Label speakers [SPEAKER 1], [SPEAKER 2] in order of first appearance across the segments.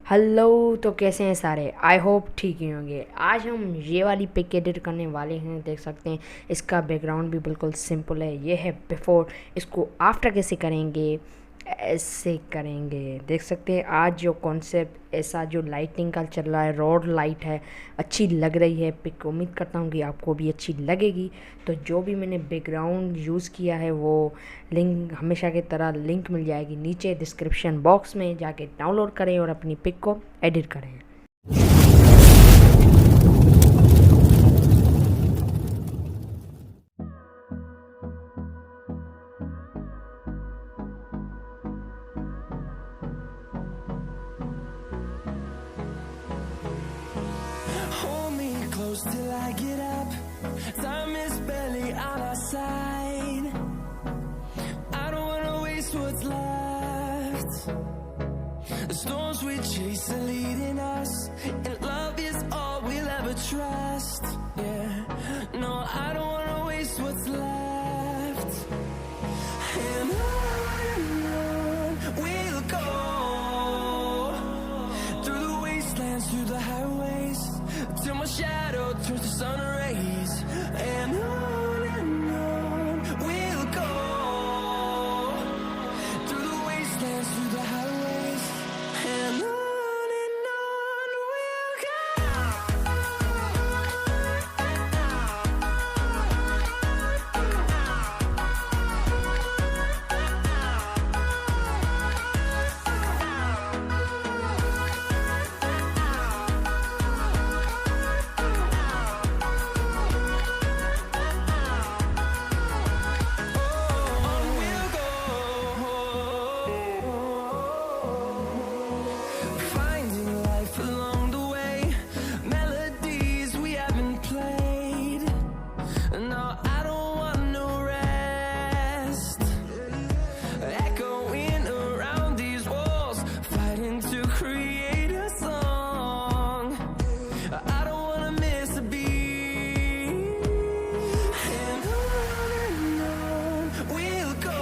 [SPEAKER 1] Hello. तो कैसे हैं सारे? आई होप ठीक ही होंगे। आज हम ये वाली पिक एडिट करने वाले हैं। देख सकते हैं इसका बैकग्राउंड भी बिल्कुल सिंपल है। ये है बिफोर। इसको आफ्टर कैसे करेंगे, ऐसे करेंगे। देख सकते हैं आज जो कॉन्सेप्ट ऐसा जो लाइटिंग का चल रहा है, रोड लाइट है, अच्छी लग रही है पिक। उम्मीद करता हूँ कि आपको भी अच्छी लगेगी। तो जो भी मैंने बैकग्राउंड यूज़ किया है वो लिंक हमेशा की तरह लिंक मिल जाएगी नीचे डिस्क्रिप्शन बॉक्स में। जाके डाउनलोड करें और अपनी पिक को एडिट करें।
[SPEAKER 2] Hold me close till I get up. Time is barely on our side. I don't wanna waste what's left. The storms we chase are leading us, and love is all we'll ever trust. Yeah, no, I don't wanna waste what's left. And on we'll go, through the wastelands, through the highways, till my shadow turns to sun rays. And on we'll go, through the wastelands, through the highways. And on we'll go. Finding life along the way, melodies we haven't played. No, I don't want no rest. Echoing around these walls, fighting to create a song. I don't wanna miss a beat. And on we'll go,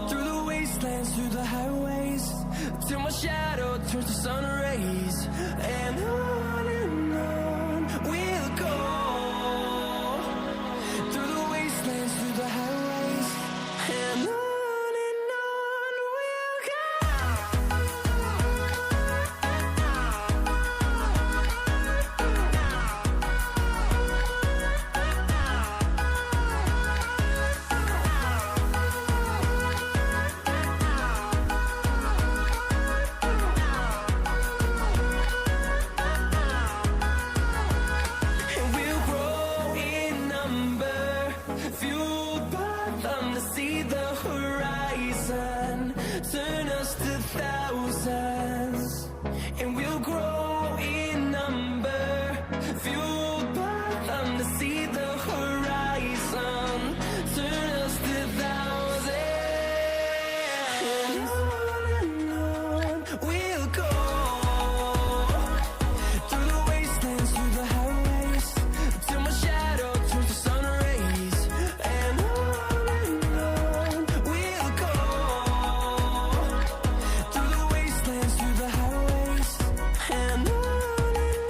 [SPEAKER 2] through the wastelands, through the highways, till my shadow turns to sun rays. And on we'll go, through the wastelands, through the highways. And on we'll go. And we'll grow in number, fueled by them to see the horizon, turn us to thousands. And we'll grow in number, fueled by them to see the horizon, turn us to thousands. And on we'll go, through the wastelands, through the highways, till my shadow turns to sun rays. And on we'll go, through the wastelands, through the highways. And on we'll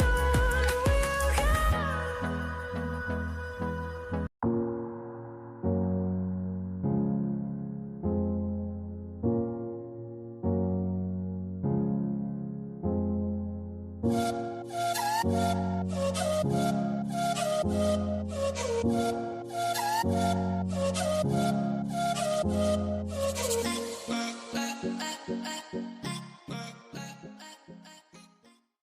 [SPEAKER 2] go.